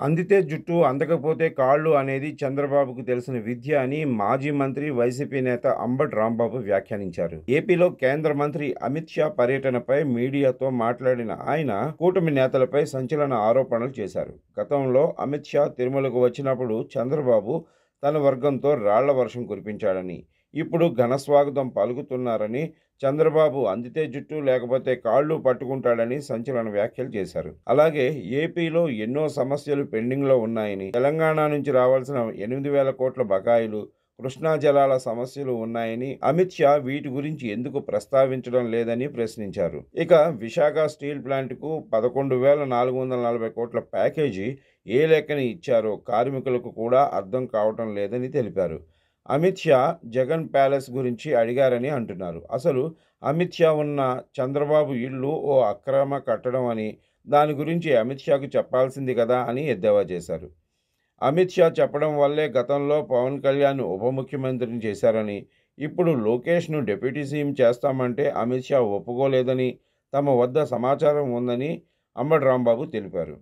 అందితే జుట్టు, అందకపోతే కాళ్ళు అనేది చంద్రబాబుకు తెలిసిన విద్య అని మాజీ మంత్రి, వైసీపీ నేత అంబటి రాంబాబు వ్యాఖ్యానించారు. ఏపీలో కేంద్ర మంత్రి అమిత్ షా పర్యటనపై మీడియాతో మాట్లాడిన ఆయన కూటమి నేతలపై సంచలన ఆరోపణలు చేశారు. గతంలో అమిత్ షా తిరుమలకు వచ్చినప్పుడు చంద్రబాబు తన వర్గంతో రాళ్ల వర్షం కురిపించాడని, ఇప్పుడు ఘనస్వాగతం పలుకుతున్నారని, చంద్రబాబు అందితే జుట్టు లేకపోతే కాళ్ళు పట్టుకుంటాడని సంచలన వ్యాఖ్యలు చేశారు. అలాగే ఏపీలో ఎన్నో సమస్యలు పెండింగ్లో ఉన్నాయని, తెలంగాణ నుంచి రావాల్సిన 8,000 కోట్ల బకాయిలు, కృష్ణా జలాల సమస్యలు ఉన్నాయని, అమిత్ షా వీటి గురించి ఎందుకు ప్రస్తావించడం లేదని ప్రశ్నించారు. ఇక విశాఖ స్టీల్ ప్లాంట్కు 11,440 కోట్ల ప్యాకేజీ ఏ లెక్కన ఇచ్చారో కార్మికులకు కూడా అర్థం కావటం లేదని తెలిపారు. అమిత్ షా జగన్ ప్యాలెస్ గురించి అడిగారని అంటున్నారు. అసలు అమిత్ షా ఉన్న చంద్రబాబు ఇల్లు ఓ అక్రమ కట్టడం అని, దాని గురించి అమిత్ షాకు చెప్పాల్సింది కదా అని ఎద్దేవా చేశారు. అమిత్ షా చెప్పడం వల్లే గతంలో పవన్ కళ్యాణ్ ఉప ముఖ్యమంత్రిని చేశారని, ఇప్పుడు లోకేష్ను డిప్యూటీ సీఎం చేస్తామంటే అమిత్ షా ఒప్పుకోలేదని తమ వద్ద సమాచారం ఉందని అంబటి రాంబాబు తెలిపారు.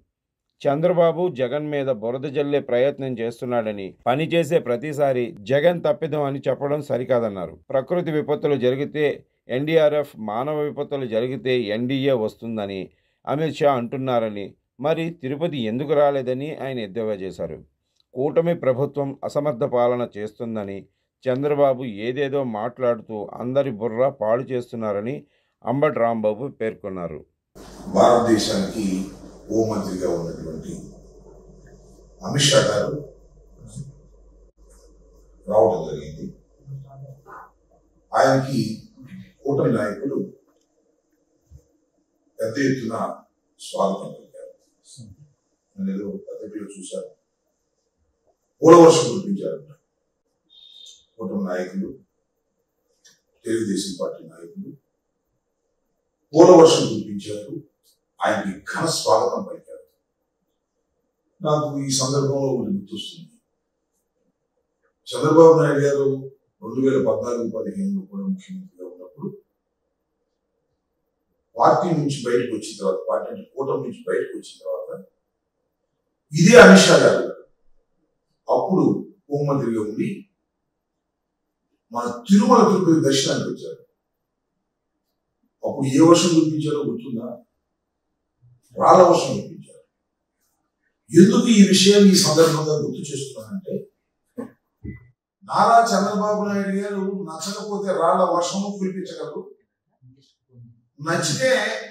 చంద్రబాబు జగన్ మీద బురద జల్లే ప్రయత్నం చేస్తున్నాడని, పనిచేసే ప్రతిసారి జగన్ తప్పిదం అని చెప్పడం సరికాదన్నారు. ప్రకృతి విపత్తులు జరిగితే ఎన్డీఆర్ఎఫ్, మానవ విపత్తులు జరిగితే ఎన్డీఏ వస్తుందని అమిత్ షా అంటున్నారని, మరి తిరుపతి ఎందుకు రాలేదని ఆయన ఎద్దేవా చేశారు. కూటమి ప్రభుత్వం అసమర్థ పాలన చేస్తుందని, చంద్రబాబు ఏదేదో మాట్లాడుతూ అందరి బుర్ర పాడు చేస్తున్నారని అంబటి రాంబాబు పేర్కొన్నారు. భారతదేశానికి హోంమంత్రిగా ఉన్నటువంటి అమిత్ షా గారు రావడం జరిగింది. ఆయనకి కూటమి నాయకులు పెద్ద ఎత్తున స్వాగతం పలికారు. నేను పత్రికలో చూశాను, పూలవర్షం కురిపించారంట. కూటమి నాయకులు, తెలుగుదేశం పార్టీ నాయకులు పూలవర్షం కురిపించారు, ఆయనకి ఘన స్వాగతం పలికారు. నాకు ఈ సందర్భంలో ఒకటి గుర్తొస్తుంది. చంద్రబాబు నాయుడు గారు 2014-15లో కూడా ముఖ్యమంత్రిగా ఉన్నప్పుడు పార్టీ నుంచి బయటకు వచ్చిన తర్వాత, పార్టీ అంటే కూటమి నుంచి బయటకు వచ్చిన తర్వాత, ఇదే అమిత్ షా గారు అప్పుడు హోంమంత్రిగా ఉండి మన తిరుమల తిరుపతి దర్శనానికి వచ్చారు. అప్పుడు ఏ వర్షం కురిపించారో గుర్తుందా? రాళ్ల వర్షం కురిపించారు. ఎందుకు ఈ విషయాన్ని ఈ సందర్భంగా గుర్తు చేస్తున్నానంటే, నారా చంద్రబాబు నాయుడు గారు నచ్చకపోతే రాళ్ల వర్షము కురిపించగలరు, నచ్చితే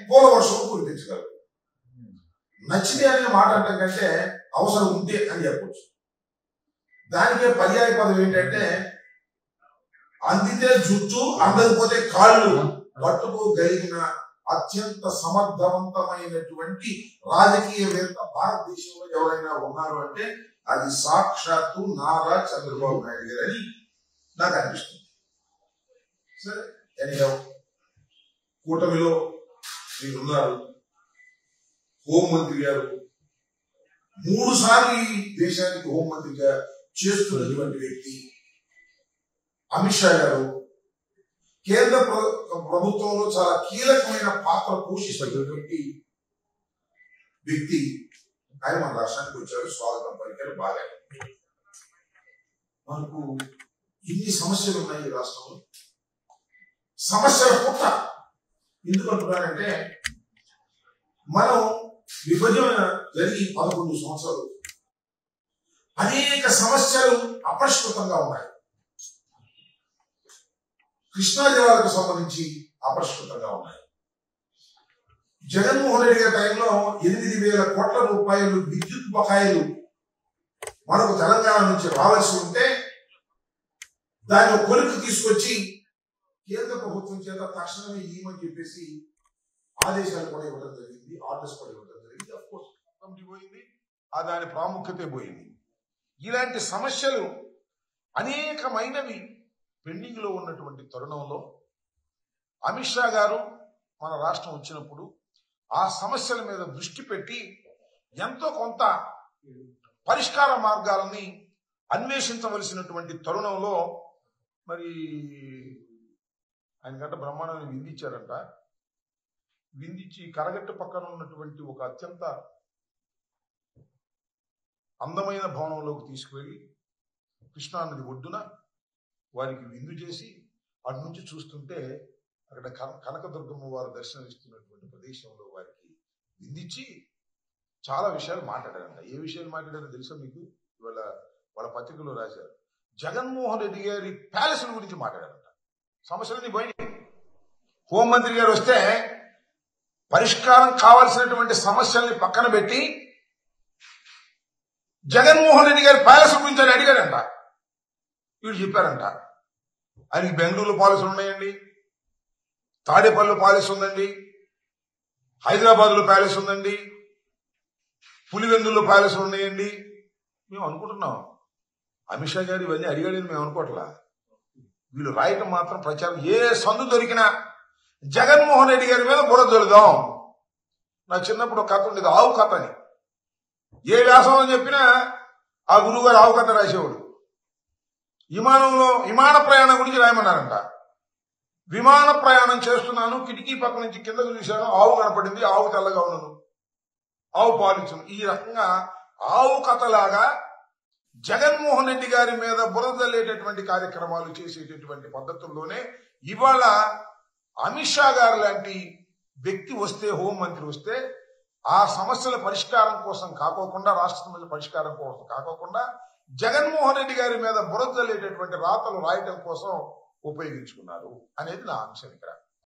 పూల వర్షము కురిపించగలరు. నచ్చితే అనే మాట అంటే కంటే అవసరం ఉంటే అని చెప్పవచ్చు. దానికే పర్యాయ పదం ఏంటంటే, అందితే జుట్టు, అందకపోతే కాళ్ళు పట్టుకోగలిగిన అత్యంత సమర్థవంతమైనటువంటి రాజకీయవేత్త భారతదేశంలో ఎవరైనా ఉన్నారు అంటే అది సాక్షాత్తు నారా చంద్రబాబు నాయుడు గారు అని నాకు అనిపిస్తుంది. సరే, ఎనిగా కూటమిలో మీరున్నారు. హోంమంత్రి గారు 3 సార్లు ఈ దేశానికి హోంమంత్రిగా చేస్తున్నటువంటి వ్యక్తి అమిత్ షా గారు కేంద్ర ప్రభుత్వంలో చాలా కీలకమైన పాత్ర పోషిస్తున్నటువంటి వ్యక్తి. ఆయన మన రాష్ట్రానికి వచ్చారు, స్వాగతం పలికారు, బాగా. మనకు ఇన్ని సమస్యలు ఉన్నాయి ఈ రాష్ట్రంలో. సమస్యల పుట్ట ఎందుకు అంటున్నారంటే, మనం విభజన జరిగి 11 సంవత్సరాలు అనేక సమస్యలు అపరిష్కృతంగా ఉన్నాయి. కృష్ణా జలాలకు సంబంధించి అపరిష్కృతంగా ఉన్నాయి. జగన్మోహన్ రెడ్డి గారి టైంలో 8,000 కోట్ల రూపాయలు విద్యుత్ బకాయిలు మనకు తెలంగాణ నుంచి రావాల్సి ఉంటే దాన్ని కొలిక్కి తీసుకొచ్చి కేంద్ర ప్రభుత్వం చేత తక్షణమే ఇవ్వమని చెప్పేసి ఆదేశాలు కూడా ఇవ్వడం జరిగింది, ఆర్డర్స్ కూడా ఇవ్వడం జరిగింది. అఫ్ కోర్స్ కమిటీ పోయింది, దాని ప్రాముఖ్యత పోయింది. ఇలాంటి సమస్యలు అనేకమైనవి పెండింగ్ లో ఉన్నటువంటి తరుణంలో అమిత్ షా గారు మన రాష్ట్రం వచ్చినప్పుడు ఆ సమస్యల మీద దృష్టి పెట్టి ఎంతో కొంత పరిష్కార మార్గాలని అన్వేషించవలసినటువంటి తరుణంలో మరి ఆయనకంట బ్రహ్మాండాన్ని విందించారంట. విందించి కరగట్టు పక్కన ఉన్నటువంటి ఒక అత్యంత అందమైన భవనంలోకి తీసుకువెళ్ళి కృష్ణానది ఒడ్డున వారికి విందు చేసి అటు నుంచి చూస్తుంటే అక్కడ కనకదుర్గమ్మ వారు దర్శనమిస్తున్నటువంటి ప్రదేశంలో వారికి విందించి చాలా విషయాలు మాట్లాడారంట. ఏ విషయాలు మాట్లాడారో తెలుసా మీకు? ఇవాళ వాళ్ళ పత్రికలో రాశారు. జగన్మోహన్ రెడ్డి గారి ప్యాలెస్ల గురించి మాట్లాడారంట. సమస్యలన్నీ పోయినాయి. హోంమంత్రి గారు వస్తే పరిష్కారం కావాల్సినటువంటి సమస్యల్ని పక్కన పెట్టి జగన్మోహన్ రెడ్డి గారి ప్యాలెస్ గురించి అని అడిగాడంట. వీళ్ళు చెప్పారంట, ఆయనకి బెంగళూరులో పాలసీలు ఉన్నాయండి, తాడేపల్లిలో పాలసీ ఉందండి, హైదరాబాద్లో ప్యాలెస్ ఉందండి, పులివెందుల్లో ప్యాలెస్లు ఉన్నాయండి. మేము అనుకుంటున్నాం అమిత్ షా గారు ఇవన్నీ అడిగాడని మేము అనుకోవట్లా. వీళ్ళు రాయటం మాత్రం ప్రచారం. ఏ సందు దొరికినా జగన్మోహన్ రెడ్డి గారి మీద బురద జల్లుదాం. నాకు చిన్నప్పుడు ఒక కథ ఉండేది, ఆవు కథ అని. ఏ వ్యాసంలో చెప్పినా ఆ గురువు గారు ఆవు కథ రాసేవాడు. విమాన ప్రయాణం గురించి రాయమన్నారంట. విమాన ప్రయాణం చేస్తున్నాను, కిటికీ పక్క నుంచి కిందకు చూశాను, ఆవు కనపడింది, ఆవు తెల్లగా ఉన్నాను, ఆవు పాలించను. ఈ రకంగా ఆవు కథలాగా జగన్మోహన్ రెడ్డి గారి మీద బురద జల్లేటటువంటి కార్యక్రమాలు చేసేటటువంటి పద్ధతుల్లోనే ఇవాళ అమిత్ షా గారు లాంటి వ్యక్తి వస్తే, హోంమంత్రి వస్తే, ఆ సమస్యల పరిష్కారం కోసం కాకోకుండా, రాష్ట్ర సమస్యల పరిష్కారం కోసం కాకోకుండా జగన్మోహన్ రెడ్డి గారి మీద బురద జల్లేటటువంటి రాతలు రాయటం కోసం ఉపయోగించుకున్నారు అనేది నా అంశం ఇక్కడ.